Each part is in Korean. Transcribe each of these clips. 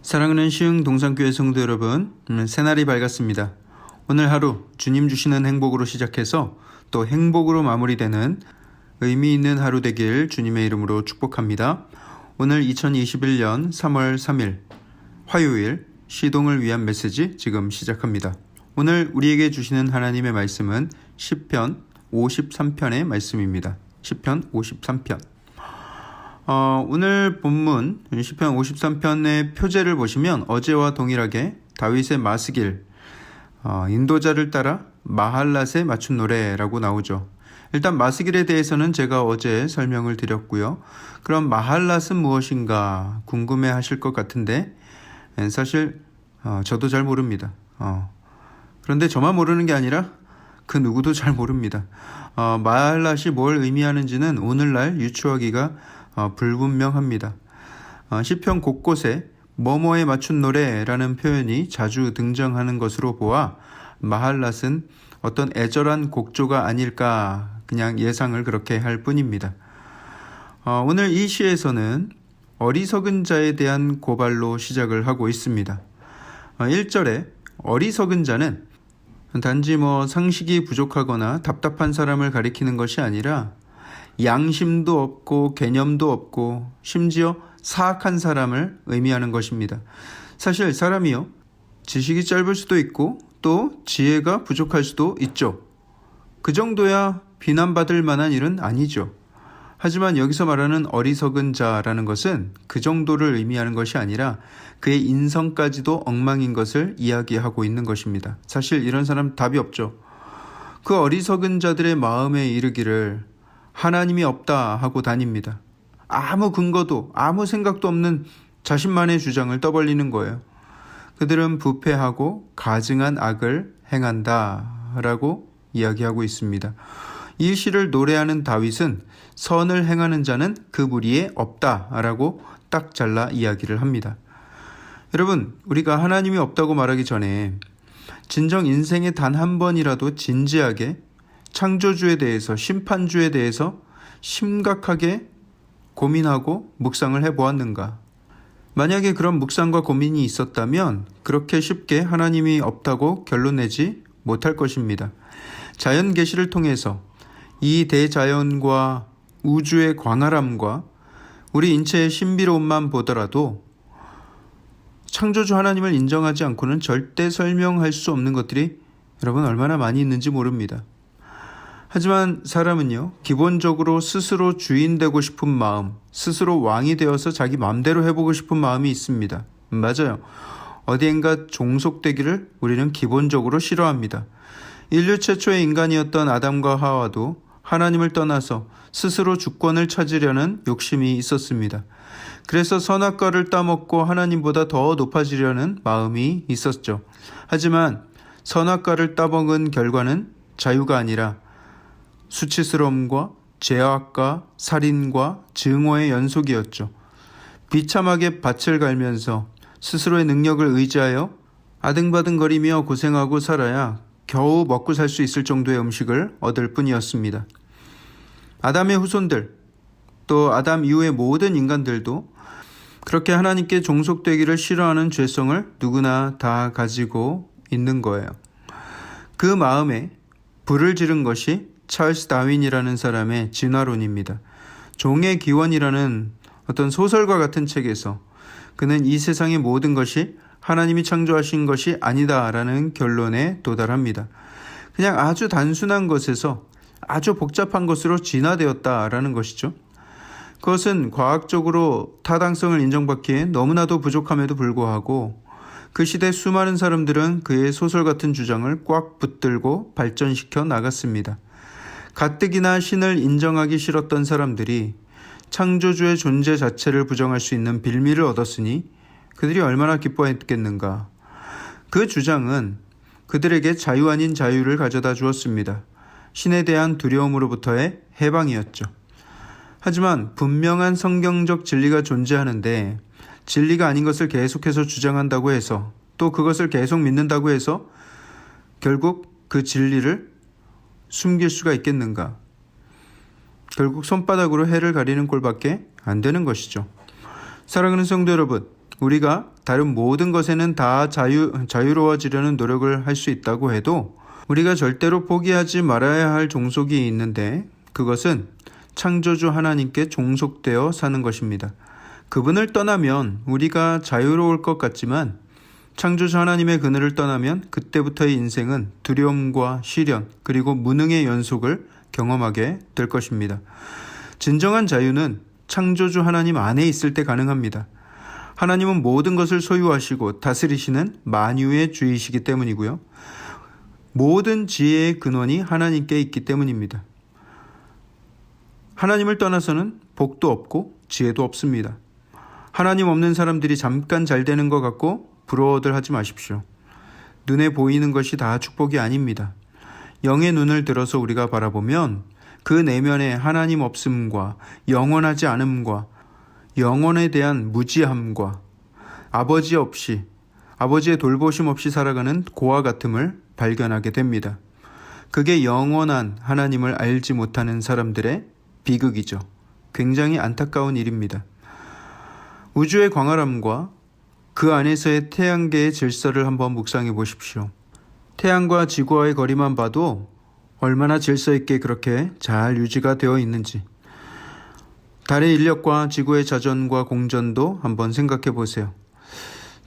사랑하는 시흥동산교회 성도 여러분, 새날이 밝았습니다. 오늘 하루 주님 주시는 행복으로 시작해서 또 행복으로 마무리되는 의미 있는 하루 되길 주님의 이름으로 축복합니다. 오늘 2021년 3월 3일 화요일 시동을 위한 메시지 지금 시작합니다. 오늘 우리에게 주시는 하나님의 말씀은 시편 53편의 말씀입니다. 시편 53편. 오늘 본문 시편 53편의 표제를 보시면 어제와 동일하게 다윗의 마스길, 인도자를 따라 마할랏에 맞춘 노래라고 나오죠. 일단 마스길에 대해서는 제가 어제 설명을 드렸고요. 그럼 마할랏은 무엇인가 궁금해 하실 것 같은데 사실 저도 잘 모릅니다. 그런데 저만 모르는 게 아니라 그 누구도 잘 모릅니다. 마할랏이 뭘 의미하는지는 오늘날 유추하기가 불분명합니다. 시편 곳곳에 뭐뭐에 맞춘 노래라는 표현이 자주 등장하는 것으로 보아 마할랏은 어떤 애절한 곡조가 아닐까 그냥 예상을 그렇게 할 뿐입니다. 오늘 이 시에서는 어리석은 자에 대한 고발로 시작을 하고 있습니다. 1절에 어리석은 자는 단지 상식이 부족하거나 답답한 사람을 가리키는 것이 아니라 양심도 없고 개념도 없고 심지어 사악한 사람을 의미하는 것입니다. 사실 사람이요, 지식이 짧을 수도 있고 또 지혜가 부족할 수도 있죠. 그 정도야 비난받을 만한 일은 아니죠. 하지만 여기서 말하는 어리석은 자라는 것은 그 정도를 의미하는 것이 아니라 그의 인성까지도 엉망인 것을 이야기하고 있는 것입니다. 사실 이런 사람 답이 없죠. 그 어리석은 자들의 마음에 이르기를 하나님이 없다 하고 다닙니다. 아무 근거도 아무 생각도 없는 자신만의 주장을 떠벌리는 거예요. 그들은 부패하고 가증한 악을 행한다 라고 이야기하고 있습니다. 이 시를 노래하는 다윗은 선을 행하는 자는 그 무리에 없다 라고 딱 잘라 이야기를 합니다. 여러분, 우리가 하나님이 없다고 말하기 전에 진정 인생에 단 한 번이라도 진지하게 창조주에 대해서, 심판주에 대해서 심각하게 고민하고 묵상을 해보았는가? 만약에 그런 묵상과 고민이 있었다면 그렇게 쉽게 하나님이 없다고 결론 내지 못할 것입니다. 자연 계시를 통해서 이 대자연과 우주의 광활함과 우리 인체의 신비로움만 보더라도 창조주 하나님을 인정하지 않고는 절대 설명할 수 없는 것들이 여러분 얼마나 많이 있는지 모릅니다. 하지만 사람은요, 기본적으로 스스로 주인 되고 싶은 마음, 스스로 왕이 되어서 자기 마음대로 해보고 싶은 마음이 있습니다. 맞아요. 어디엔가 종속되기를 우리는 기본적으로 싫어합니다. 인류 최초의 인간이었던 아담과 하와도 하나님을 떠나서 스스로 주권을 찾으려는 욕심이 있었습니다. 그래서 선악과를 따먹고 하나님보다 더 높아지려는 마음이 있었죠. 하지만 선악과를 따먹은 결과는 자유가 아니라 수치스러움과 죄악과 살인과 증오의 연속이었죠. 비참하게 밭을 갈면서 스스로의 능력을 의지하여 아등바등거리며 고생하고 살아야 겨우 먹고 살 수 있을 정도의 음식을 얻을 뿐이었습니다. 아담의 후손들, 또 아담 이후의 모든 인간들도 그렇게 하나님께 종속되기를 싫어하는 죄성을 누구나 다 가지고 있는 거예요. 그 마음에 불을 지른 것이 찰스 다윈이라는 사람의 진화론입니다. 종의 기원이라는 어떤 소설과 같은 책에서 그는 이 세상의 모든 것이 하나님이 창조하신 것이 아니다라는 결론에 도달합니다. 그냥 아주 단순한 것에서 아주 복잡한 것으로 진화되었다라는 것이죠. 그것은 과학적으로 타당성을 인정받기에 너무나도 부족함에도 불구하고 그 시대 수많은 사람들은 그의 소설 같은 주장을 꽉 붙들고 발전시켜 나갔습니다. 가뜩이나 신을 인정하기 싫었던 사람들이 창조주의 존재 자체를 부정할 수 있는 빌미를 얻었으니 그들이 얼마나 기뻐했겠는가. 그 주장은 그들에게 자유 아닌 자유를 가져다 주었습니다. 신에 대한 두려움으로부터의 해방이었죠. 하지만 분명한 성경적 진리가 존재하는데 진리가 아닌 것을 계속해서 주장한다고 해서 또 그것을 계속 믿는다고 해서 결국 그 진리를 숨길 수가 있겠는가? 결국 손바닥으로 해를 가리는 꼴밖에 안 되는 것이죠. 사랑하는 성도 여러분, 우리가 다른 모든 것에는 다 자유로워지려는 노력을 할 수 있다고 해도 우리가 절대로 포기하지 말아야 할 종속이 있는데 그것은 창조주 하나님께 종속되어 사는 것입니다. 그분을 떠나면 우리가 자유로울 것 같지만 창조주 하나님의 그늘을 떠나면 그때부터의 인생은 두려움과 시련 그리고 무능의 연속을 경험하게 될 것입니다. 진정한 자유는 창조주 하나님 안에 있을 때 가능합니다. 하나님은 모든 것을 소유하시고 다스리시는 만유의 주이시기 때문이고요. 모든 지혜의 근원이 하나님께 있기 때문입니다. 하나님을 떠나서는 복도 없고 지혜도 없습니다. 하나님 없는 사람들이 잠깐 잘 되는 것 같고 부러워들 하지 마십시오. 눈에 보이는 것이 다 축복이 아닙니다. 영의 눈을 들어서 우리가 바라보면 그 내면의 하나님 없음과 영원하지 않음과 영혼에 대한 무지함과 아버지 없이 아버지의 돌보심 없이 살아가는 고와 같음을 발견하게 됩니다. 그게 영원한 하나님을 알지 못하는 사람들의 비극이죠. 굉장히 안타까운 일입니다. 우주의 광활함과 그 안에서의 태양계의 질서를 한번 묵상해 보십시오. 태양과 지구와의 거리만 봐도 얼마나 질서 있게 그렇게 잘 유지가 되어 있는지. 달의 인력과 지구의 자전과 공전도 한번 생각해 보세요.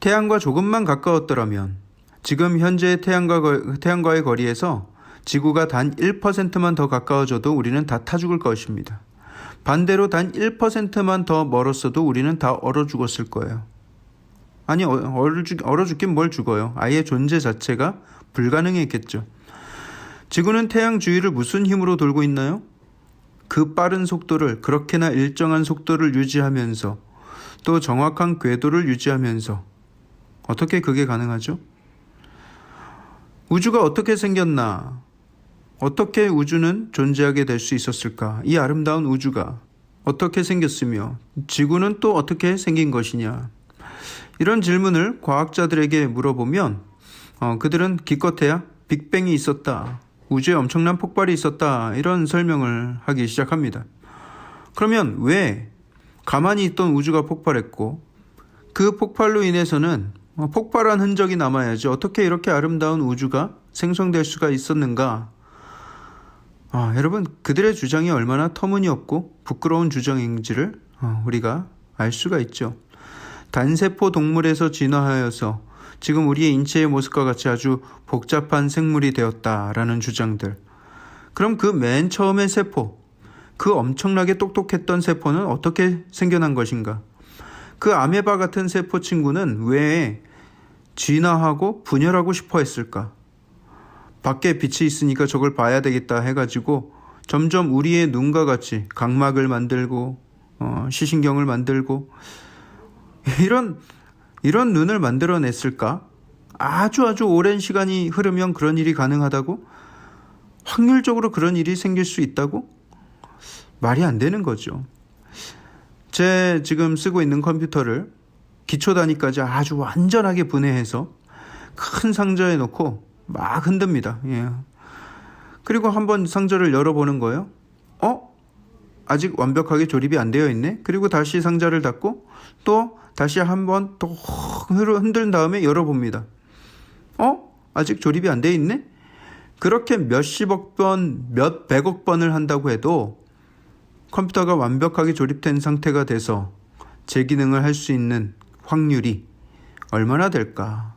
태양과 조금만 가까웠더라면 지금 현재의 태양과의 거리에서 지구가 단 1%만 더 가까워져도 우리는 다 타 죽을 것입니다. 반대로 단 1%만 더 멀었어도 우리는 다 얼어 죽었을 거예요. 아니, 얼어 죽긴 뭘 죽어요. 아예 존재 자체가 불가능했겠죠. 지구는 태양 주위를 무슨 힘으로 돌고 있나요? 그 빠른 속도를, 그렇게나 일정한 속도를 유지하면서 또 정확한 궤도를 유지하면서 어떻게 그게 가능하죠? 우주가 어떻게 생겼나? 어떻게 우주는 존재하게 될 수 있었을까? 이 아름다운 우주가 어떻게 생겼으며 지구는 또 어떻게 생긴 것이냐? 이런 질문을 과학자들에게 물어보면 그들은 기껏해야 빅뱅이 있었다, 우주에 엄청난 폭발이 있었다, 이런 설명을 하기 시작합니다. 그러면 왜 가만히 있던 우주가 폭발했고 그 폭발로 인해서는 폭발한 흔적이 남아야지 어떻게 이렇게 아름다운 우주가 생성될 수가 있었는가? 여러분, 그들의 주장이 얼마나 터무니없고 부끄러운 주장인지를 우리가 알 수가 있죠. 단세포 동물에서 진화하여서 지금 우리의 인체의 모습과 같이 아주 복잡한 생물이 되었다라는 주장들. 그럼 그 맨 처음의 세포, 그 엄청나게 똑똑했던 세포는 어떻게 생겨난 것인가? 그 아메바 같은 세포 친구는 왜 진화하고 분열하고 싶어 했을까? 밖에 빛이 있으니까 저걸 봐야 되겠다 해가지고 점점 우리의 눈과 같이 각막을 만들고 시신경을 만들고 이런 눈을 만들어냈을까? 아주 오랜 시간이 흐르면 그런 일이 가능하다고? 확률적으로 그런 일이 생길 수 있다고? 말이 안 되는 거죠. 제 지금 쓰고 있는 컴퓨터를 기초 단위까지 아주 완전하게 분해해서 큰 상자에 넣고 막 흔듭니다. 그리고 한번 상자를 열어보는 거예요. 아직 완벽하게 조립이 안 되어 있네. 그리고 다시 상자를 닫고 또 다시 한번 또 흔든 다음에 열어봅니다. 아직 조립이 안 되어 있네. 그렇게 몇십억 번, 몇백억 번을 한다고 해도 컴퓨터가 완벽하게 조립된 상태가 돼서 제 기능을 할 수 있는 확률이 얼마나 될까?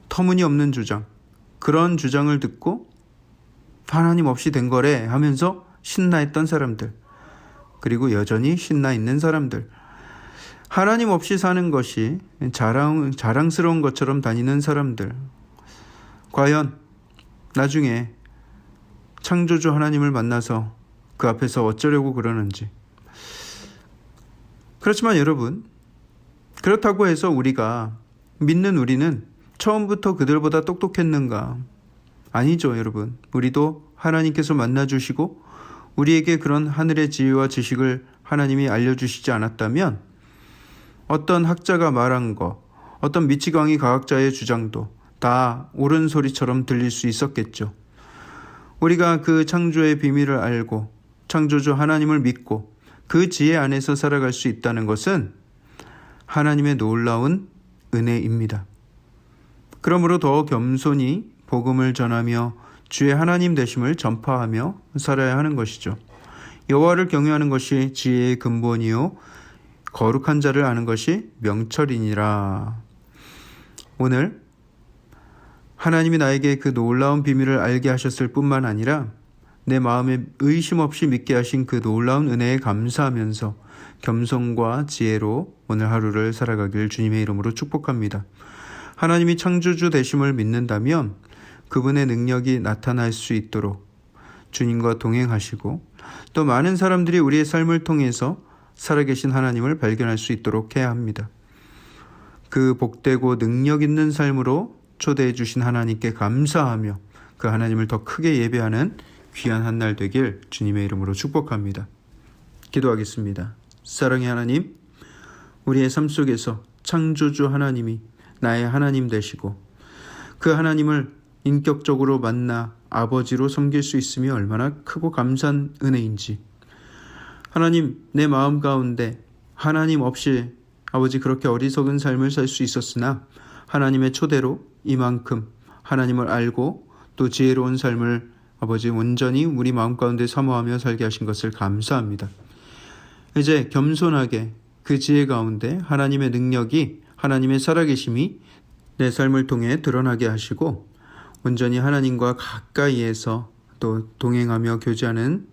터무니없는 주장. 그런 주장을 듣고 하나님 없이 된 거래 하면서 신나했던 사람들, 그리고 여전히 신나 있는 사람들, 하나님 없이 사는 것이 자랑스러운 것처럼 다니는 사람들, 과연 나중에 창조주 하나님을 만나서 그 앞에서 어쩌려고 그러는지. 그렇지만 여러분, 그렇다고 해서 우리가 믿는 우리는 처음부터 그들보다 똑똑했는가? 아니죠, 여러분. 우리도 하나님께서 만나주시고 우리에게 그런 하늘의 지혜와 지식을 하나님이 알려주시지 않았다면 어떤 학자가 말한 거, 어떤 미치광이 과학자의 주장도 다 옳은 소리처럼 들릴 수 있었겠죠. 우리가 그 창조의 비밀을 알고 창조주 하나님을 믿고 그 지혜 안에서 살아갈 수 있다는 것은 하나님의 놀라운 은혜입니다. 그러므로 더 겸손히 복음을 전하며 주의 하나님 되심을 전파하며 살아야 하는 것이죠. 여호와를 경외하는 것이 지혜의 근본이요 거룩한 자를 아는 것이 명철이니라. 오늘 하나님이 나에게 그 놀라운 비밀을 알게 하셨을 뿐만 아니라 내 마음에 의심 없이 믿게 하신 그 놀라운 은혜에 감사하면서 겸손과 지혜로 오늘 하루를 살아가길 주님의 이름으로 축복합니다. 하나님이 창조주 되심을 믿는다면 그분의 능력이 나타날 수 있도록 주님과 동행하시고 또 많은 사람들이 우리의 삶을 통해서 살아계신 하나님을 발견할 수 있도록 해야 합니다. 그 복되고 능력 있는 삶으로 초대해 주신 하나님께 감사하며 그 하나님을 더 크게 예배하는 귀한 한 날 되길 주님의 이름으로 축복합니다. 기도하겠습니다. 사랑의 하나님, 우리의 삶 속에서 창조주 하나님이 나의 하나님 되시고 그 하나님을 인격적으로 만나 아버지로 섬길 수 있음이 얼마나 크고 감사한 은혜인지, 하나님, 내 마음 가운데 하나님 없이 아버지 그렇게 어리석은 삶을 살 수 있었으나 하나님의 초대로 이만큼 하나님을 알고 또 지혜로운 삶을 아버지 온전히 우리 마음 가운데 사모하며 살게 하신 것을 감사합니다. 이제 겸손하게 그 지혜 가운데 하나님의 능력이, 하나님의 살아계심이 내 삶을 통해 드러나게 하시고 온전히 하나님과 가까이에서 또 동행하며 교제하는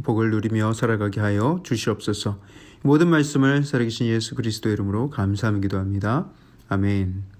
복을 누리며 살아가게 하여 주시옵소서. 모든 말씀을 살아계신 예수 그리스도의 이름으로 감사하며 기도합니다. 아멘.